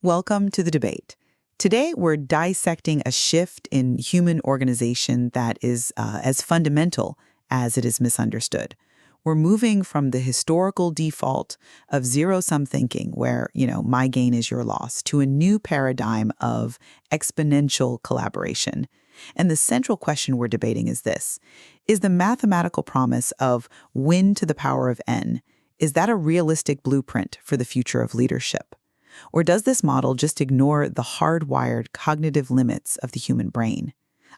Welcome to the debate. Today, we're dissecting a shift in human organization that is as fundamental as it is misunderstood. We're moving from the historical default of zero-sum thinking, where, my gain is your loss, to a new paradigm of exponential collaboration. And the central question we're debating is this: is the mathematical promise of win to the power of n, is that a realistic blueprint for the future of leadership? Or does this model just ignore the hardwired cognitive limits of the human brain?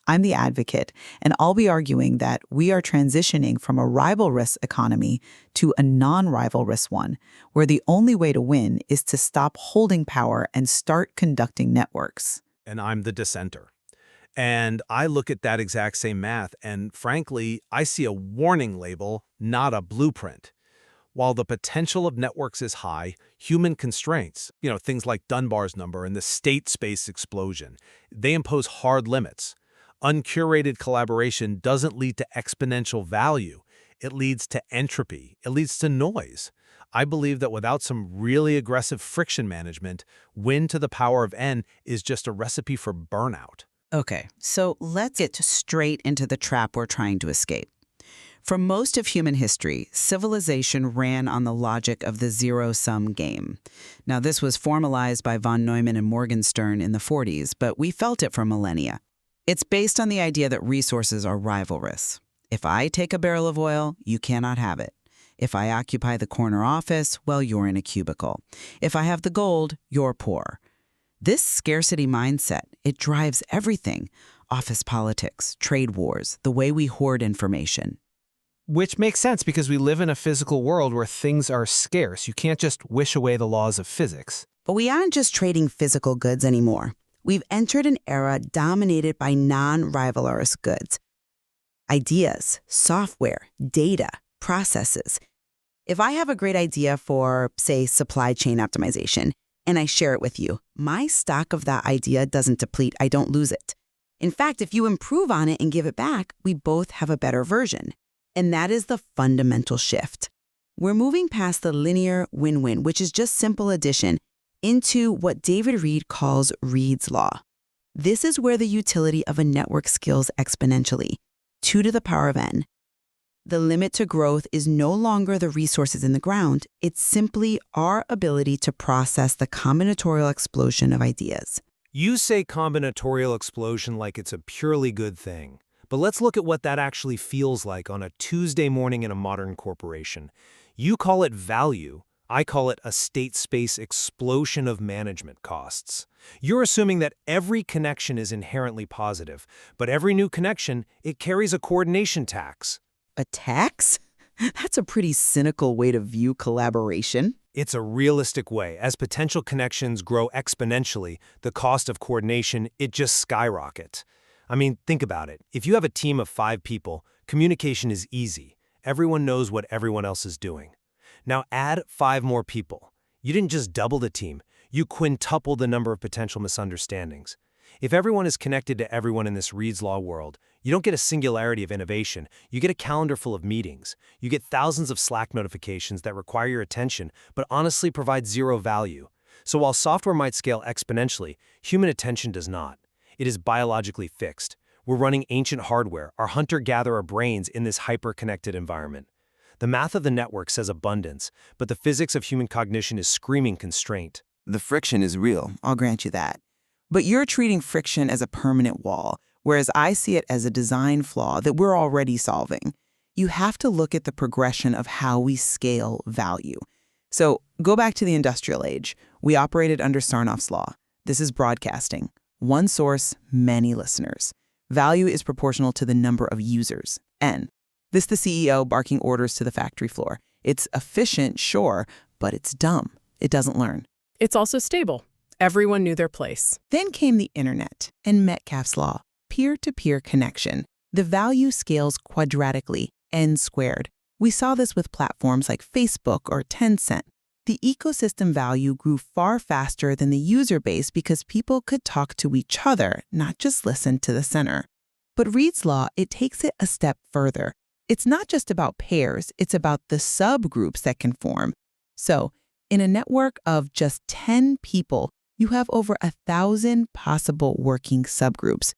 I'm the advocate, and I'll be arguing that we are transitioning from a rivalrous economy to a non-rivalrous one, where the only way to win is to stop holding power and start conducting networks. And I'm the dissenter. And I look at that exact same math, and frankly, I see a warning label, not a blueprint. While the potential of networks is high, human constraints, things like Dunbar's number and the state space explosion, they impose hard limits. Uncurated collaboration doesn't lead to exponential value. It leads to entropy. It leads to noise. I believe that without some really aggressive friction management, win to the power of n is just a recipe for burnout. Okay, so let's get straight into the trap we're trying to escape. For most of human history, civilization ran on the logic of the zero-sum game. Now, this was formalized by von Neumann and Morgenstern in the 40s, but we felt it for millennia. It's based on the idea that resources are rivalrous. If I take a barrel of oil, you cannot have it. If I occupy the corner office, well, you're in a cubicle. If I have the gold, you're poor. This scarcity mindset, it drives everything: office politics, trade wars, the way we hoard information. Which makes sense because we live in a physical world where things are scarce. You can't just wish away the laws of physics. But we aren't just trading physical goods anymore. We've entered an era dominated by non-rivalrous goods. Ideas, software, data, processes. If I have a great idea for, say, supply chain optimization, and I share it with you, my stock of that idea doesn't deplete. I don't lose it. In fact, if you improve on it and give it back, we both have a better version. And that is the fundamental shift. We're moving past the linear win-win, which is just simple addition, into what David Reed calls Reed's law. This is where the utility of a network scales exponentially, 2 to the power of n. The limit to growth is no longer the resources in the ground. It's simply our ability to process the combinatorial explosion of ideas. You say combinatorial explosion like it's a purely good thing. But let's look at what that actually feels like on a Tuesday morning in a modern corporation. You call it value. I call it a state space explosion of management costs. You're assuming that every connection is inherently positive, but every new connection, it carries a coordination tax. A tax? That's a pretty cynical way to view collaboration. It's a realistic way. As potential connections grow exponentially, the cost of coordination, it just skyrockets. I mean, think about it. If you have a team of 5 people, communication is easy. Everyone knows what everyone else is doing. Now add 5 more people. You didn't just double the team, you quintuple the number of potential misunderstandings. If everyone is connected to everyone in this Reed's Law world, you don't get a singularity of innovation, you get a calendar full of meetings. You get thousands of Slack notifications that require your attention, but honestly provide zero value. So while software might scale exponentially, human attention does not. It is biologically fixed. We're running ancient hardware, our hunter-gatherer brains in this hyper-connected environment. The math of the network says abundance, but the physics of human cognition is screaming constraint. The friction is real, I'll grant you that. But you're treating friction as a permanent wall, whereas I see it as a design flaw that we're already solving. You have to look at the progression of how we scale value. So go back to the industrial age. We operated under Sarnoff's law. This is broadcasting. One source, many listeners. Value is proportional to the number of users, N. This the CEO barking orders to the factory floor. It's efficient, sure, but it's dumb. It doesn't learn. It's also stable. Everyone knew their place. Then came the internet and Metcalfe's law, peer-to-peer connection. The value scales quadratically, N squared. We saw this with platforms like Facebook or Tencent. The ecosystem value grew far faster than the user base because people could talk to each other, not just listen to the center. But Reed's law, it takes it a step further. It's not just about pairs, it's about the subgroups that can form. So, in a network of just 10 people, you have over 1,000 possible working subgroups.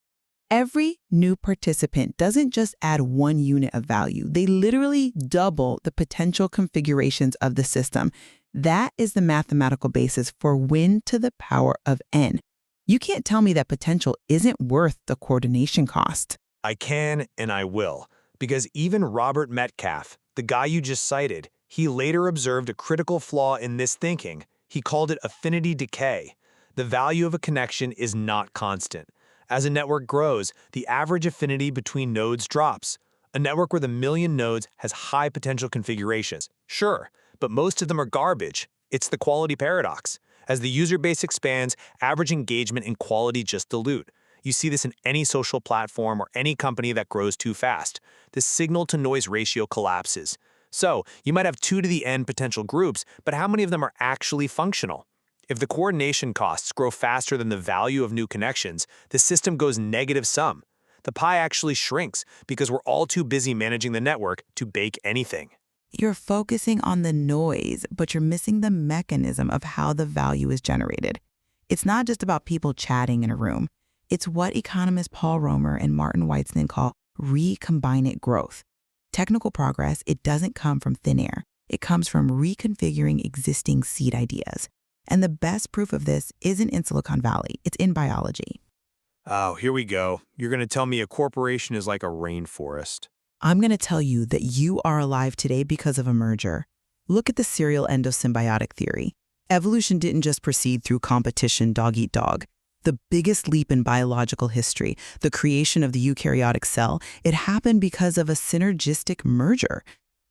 Every new participant doesn't just add one unit of value. They literally double the potential configurations of the system. That is the mathematical basis for win to the power of n. You can't tell me that potential isn't worth the coordination cost. I can and I will, because even Robert Metcalfe, the guy you just cited, he later observed a critical flaw in this thinking. He called it affinity decay. The value of a connection is not constant. As a network grows, the average affinity between nodes drops. A network with 1 million nodes has high potential configurations. Sure, but most of them are garbage. It's the quality paradox. As the user base expands, average engagement and quality just dilute. You see this in any social platform or any company that grows too fast. The signal-to-noise ratio collapses. So, you might have 2 to the n potential groups, but how many of them are actually functional? If the coordination costs grow faster than the value of new connections, the system goes negative sum. The pie actually shrinks because we're all too busy managing the network to bake anything. You're focusing on the noise, but you're missing the mechanism of how the value is generated. It's not just about people chatting in a room. It's what economists Paul Romer and Martin Weitzman call recombinant growth. Technical progress, it doesn't come from thin air. It comes from reconfiguring existing seed ideas. And the best proof of this isn't in Silicon Valley. It's in biology. Oh, here we go. You're going to tell me a corporation is like a rainforest. I'm going to tell you that you are alive today because of a merger. Look at the serial endosymbiotic theory. Evolution didn't just proceed through competition, dog eat dog. The biggest leap in biological history, the creation of the eukaryotic cell, it happened because of a synergistic merger.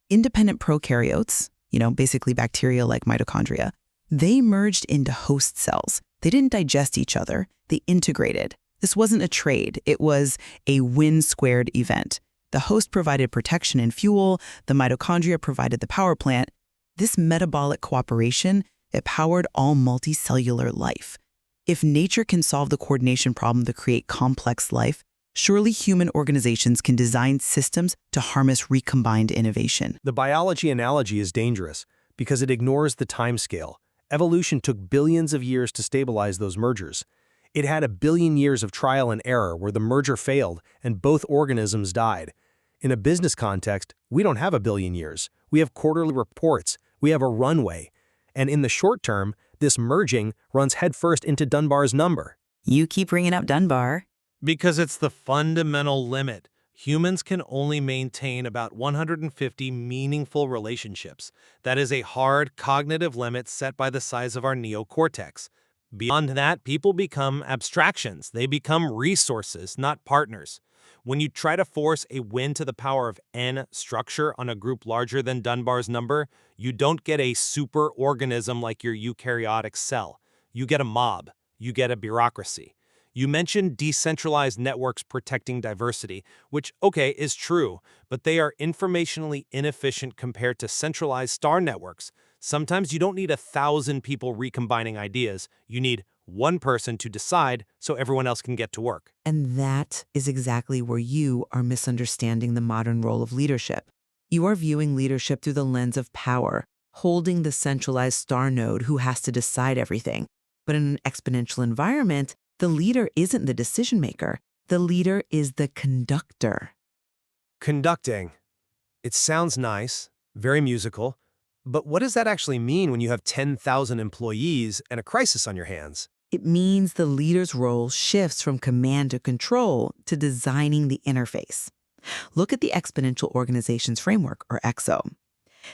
Independent prokaryotes, basically bacteria like mitochondria, they merged into host cells. They didn't digest each other, they integrated. This wasn't a trade, it was a win-squared event. The host provided protection and fuel, the mitochondria provided the power plant. This metabolic cooperation, it powered all multicellular life. If nature can solve the coordination problem to create complex life, surely human organizations can design systems to harness recombined innovation. The biology analogy is dangerous because it ignores the timescale. Evolution took billions of years to stabilize those mergers. It had 1 billion years of trial and error where the merger failed and both organisms died. In a business context, we don't have 1 billion years. We have quarterly reports. We have a runway. And in the short term, this merging runs headfirst into Dunbar's number. You keep bringing up Dunbar. Because it's the fundamental limit. Humans can only maintain about 150 meaningful relationships. That is a hard cognitive limit set by the size of our neocortex. Beyond that, people become abstractions. They become resources, not partners. When you try to force a win to the power of n structure on a group larger than Dunbar's number, you don't get a superorganism like your eukaryotic cell. You get a mob. You get a bureaucracy. You mentioned decentralized networks protecting diversity, which, okay, is true, but they are informationally inefficient compared to centralized star networks. Sometimes you don't need 1,000 people recombining ideas. You need one person to decide so everyone else can get to work. And that is exactly where you are misunderstanding the modern role of leadership. You are viewing leadership through the lens of power, holding the centralized star node who has to decide everything. But in an exponential environment, the leader isn't the decision maker. The leader is the conductor. Conducting. It sounds nice, very musical, but what does that actually mean when you have 10,000 employees and a crisis on your hands? It means the leader's role shifts from command to control to designing the interface. Look at the Exponential Organizations Framework, or EXO.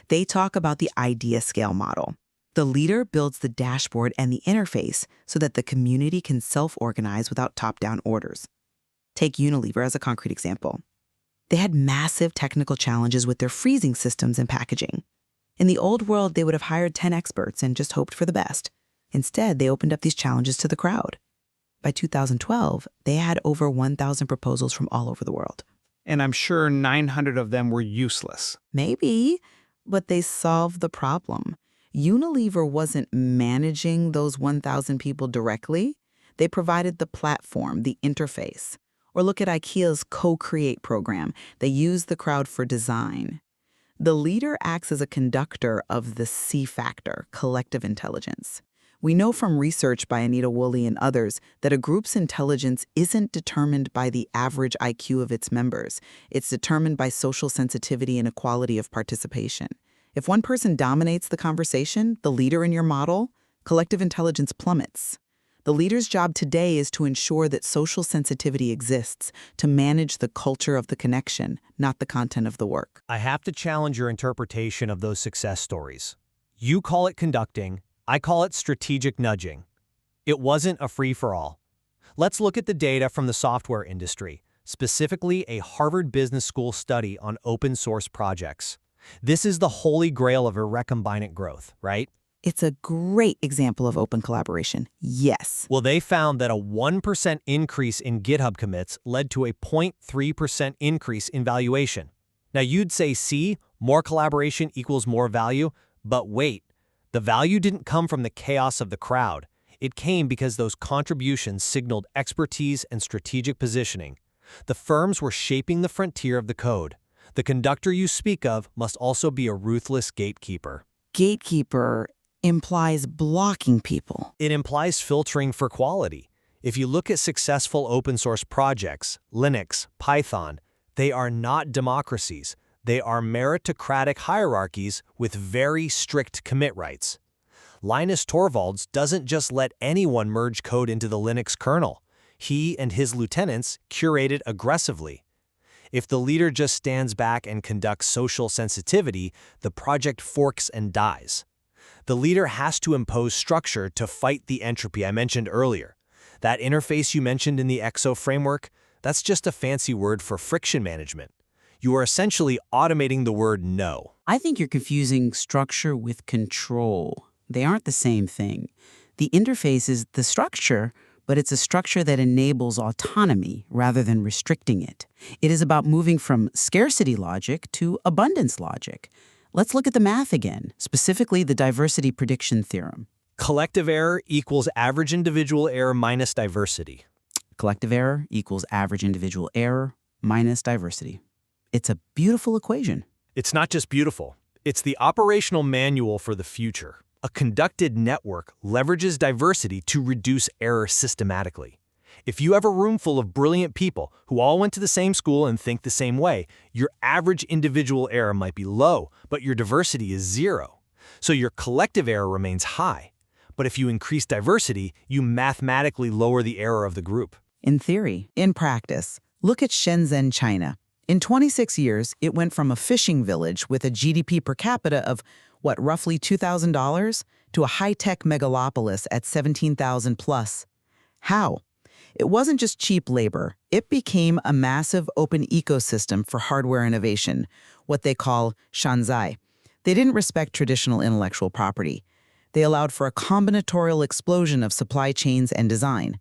They talk about the idea scale model. The leader builds the dashboard and the interface so that the community can self-organize without top-down orders. Take Unilever as a concrete example. They had massive technical challenges with their freezing systems and packaging. In the old world, they would have hired 10 experts and just hoped for the best. Instead, they opened up these challenges to the crowd. By 2012, they had over 1,000 proposals from all over the world. And I'm sure 900 of them were useless. Maybe, but they solved the problem. Unilever wasn't managing those 1,000 people directly. They provided the platform, the interface. Or look at IKEA's Co-Create program. They use the crowd for design. The leader acts as a conductor of the C factor, collective intelligence. We know from research by Anita Woolley and others that a group's intelligence isn't determined by the average IQ of its members. It's determined by social sensitivity and equality of participation. If one person dominates the conversation, the leader in your model, collective intelligence plummets. The leader's job today is to ensure that social sensitivity exists, to manage the culture of the connection, not the content of the work. I have to challenge your interpretation of those success stories. You call it conducting, I call it strategic nudging. It wasn't a free-for-all. Let's look at the data from the software industry, specifically a Harvard Business School study on open-source projects. This is the holy grail of recombinant growth, right? It's a great example of open collaboration, yes. Well, they found that a 1% increase in GitHub commits led to a 0.3% increase in valuation. Now, you'd say, see, more collaboration equals more value, but wait. The value didn't come from the chaos of the crowd. It came because those contributions signaled expertise and strategic positioning. The firms were shaping the frontier of the code. The conductor you speak of must also be a ruthless gatekeeper. Gatekeeper implies blocking people. It implies filtering for quality. If you look at successful open-source projects, Linux, Python, they are not democracies. They are meritocratic hierarchies with very strict commit rights. Linus Torvalds doesn't just let anyone merge code into the Linux kernel. He and his lieutenants curate it aggressively. If the leader just stands back and conducts social sensitivity, the project forks and dies. The leader has to impose structure to fight the entropy I mentioned earlier. That interface you mentioned in the EXO framework, that's just a fancy word for friction management. You are essentially automating the word no. I think you're confusing structure with control. They aren't the same thing. The interface is the structure, but it's a structure that enables autonomy rather than restricting it. It is about moving from scarcity logic to abundance logic. Let's look at the math again, specifically the diversity prediction theorem. Collective error equals average individual error minus diversity. Collective error equals average individual error minus diversity. It's a beautiful equation. It's not just beautiful. It's the operational manual for the future. A conducted network leverages diversity to reduce error systematically. If you have a room full of brilliant people who all went to the same school and think the same way, your average individual error might be low, but your diversity is 0. So your collective error remains high. But if you increase diversity, you mathematically lower the error of the group. In theory. In practice, look at Shenzhen, China. In 26 years, it went from a fishing village with a GDP per capita of, roughly $2,000 to a high-tech megalopolis at 17,000 plus. How? It wasn't just cheap labor. It became a massive open ecosystem for hardware innovation, what they call shanzai. They didn't respect traditional intellectual property. They allowed for a combinatorial explosion of supply chains and design.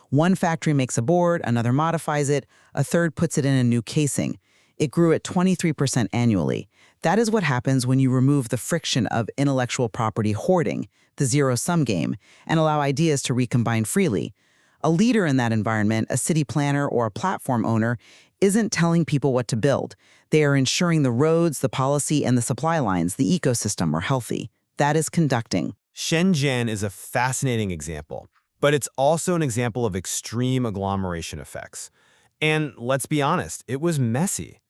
One factory makes a board, another modifies it, a third puts it in a new casing. It grew at 23% annually. That is what happens when you remove the friction of intellectual property hoarding, the zero-sum game, and allow ideas to recombine freely. A leader in that environment, a city planner or a platform owner, isn't telling people what to build. They are ensuring the roads, the policy, and the supply lines, the ecosystem, are healthy. That is conducting. Shenzhen is a fascinating example, but it's also an example of extreme agglomeration effects. And let's be honest, it was messy.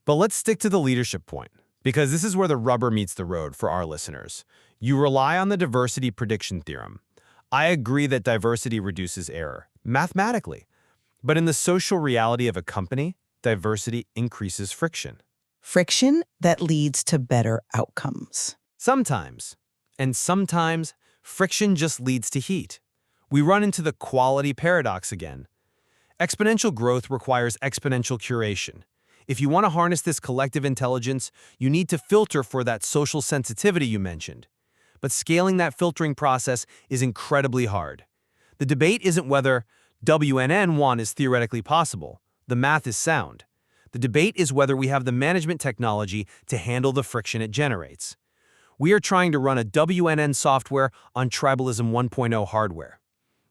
But let's stick to the leadership point, because this is where the rubber meets the road for our listeners. You rely on the diversity prediction theorem. I agree that diversity reduces error, mathematically. But in the social reality of a company, diversity increases friction. Friction that leads to better outcomes. Sometimes. And sometimes, friction just leads to heat. We run into the quality paradox again. Exponential growth requires exponential curation. If you want to harness this collective intelligence, you need to filter for that social sensitivity you mentioned. But scaling that filtering process is incredibly hard. The debate isn't whether WNN1 is theoretically possible. The math is sound. The debate is whether we have the management technology to handle the friction it generates. We are trying to run a WNN software on Tribalism 1.0 hardware.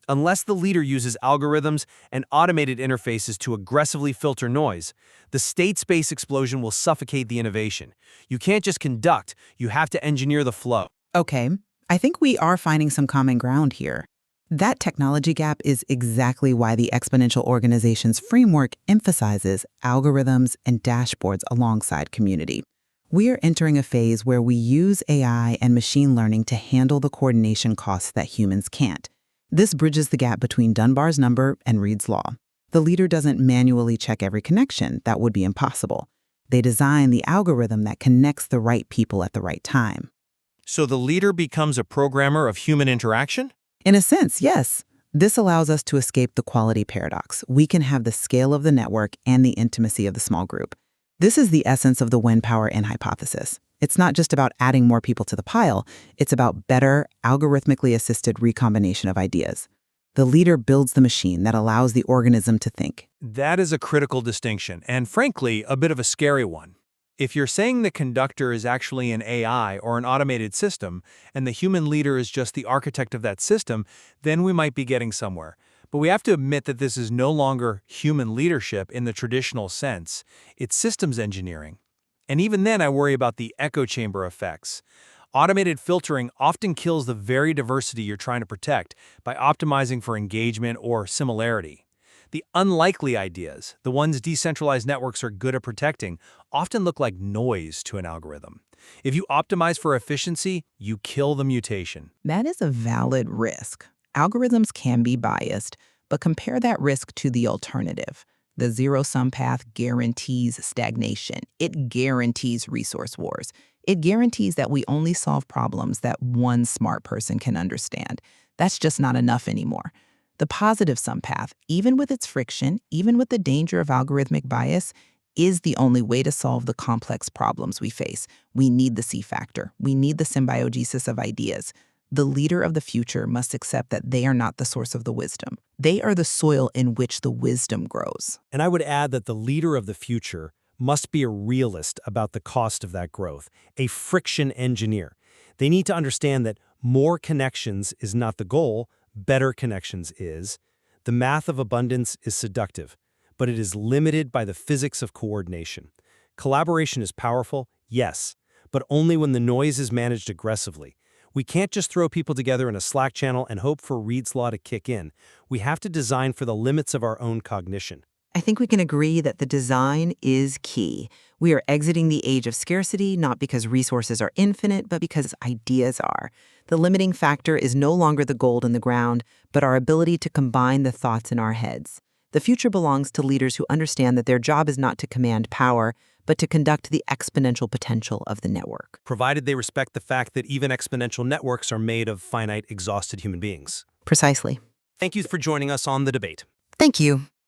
Unless the leader uses algorithms and automated interfaces to aggressively filter noise, the state space explosion will suffocate the innovation. You can't just conduct, you have to engineer the flow. Okay, I think we are finding some common ground here. That technology gap is exactly why the exponential organization's framework emphasizes algorithms and dashboards alongside community. We are entering a phase where we use AI and machine learning to handle the coordination costs that humans can't. This bridges the gap between Dunbar's number and Reed's law. The leader doesn't manually check every connection. That would be impossible. They design the algorithm that connects the right people at the right time. So the leader becomes a programmer of human interaction? In a sense, yes. This allows us to escape the quality paradox. We can have the scale of the network and the intimacy of the small group. This is the essence of the when power n hypothesis. It's not just about adding more people to the pile, it's about better, algorithmically assisted recombination of ideas. The leader builds the machine that allows the organism to think. That is a critical distinction, and frankly, a bit of a scary one. If you're saying the conductor is actually an AI or an automated system, and the human leader is just the architect of that system, then we might be getting somewhere. But we have to admit that this is no longer human leadership in the traditional sense. It's systems engineering. And even then, I worry about the echo chamber effects. Automated filtering often kills the very diversity you're trying to protect by optimizing for engagement or similarity. The unlikely ideas, the ones decentralized networks are good at protecting, often look like noise to an algorithm. If you optimize for efficiency, you kill the mutation. That is a valid risk. Algorithms can be biased, but compare that risk to the alternative. The zero-sum path guarantees stagnation. It guarantees resource wars. It guarantees that we only solve problems that one smart person can understand. That's just not enough anymore. The positive sum path, even with its friction, even with the danger of algorithmic bias, is the only way to solve the complex problems we face. We need the C factor. We need the symbiogenesis of ideas. The leader of the future must accept that they are not the source of the wisdom. They are the soil in which the wisdom grows. And I would add that the leader of the future must be a realist about the cost of that growth, a friction engineer. They need to understand that more connections is not the goal, better connections is. The math of abundance is seductive, but it is limited by the physics of coordination. Collaboration is powerful, yes, but only when the noise is managed aggressively. We can't just throw people together in a Slack channel and hope for Reed's law to kick in. We have to design for the limits of our own cognition. I think we can agree that the design is key. We are exiting the age of scarcity, not because resources are infinite, but because ideas are. The limiting factor is no longer the gold in the ground, but our ability to combine the thoughts in our heads. The future belongs to leaders who understand that their job is not to command power, but to conduct the exponential potential of the network. Provided they respect the fact that even exponential networks are made of finite, exhausted human beings. Precisely. Thank you for joining us on The Debate. Thank you.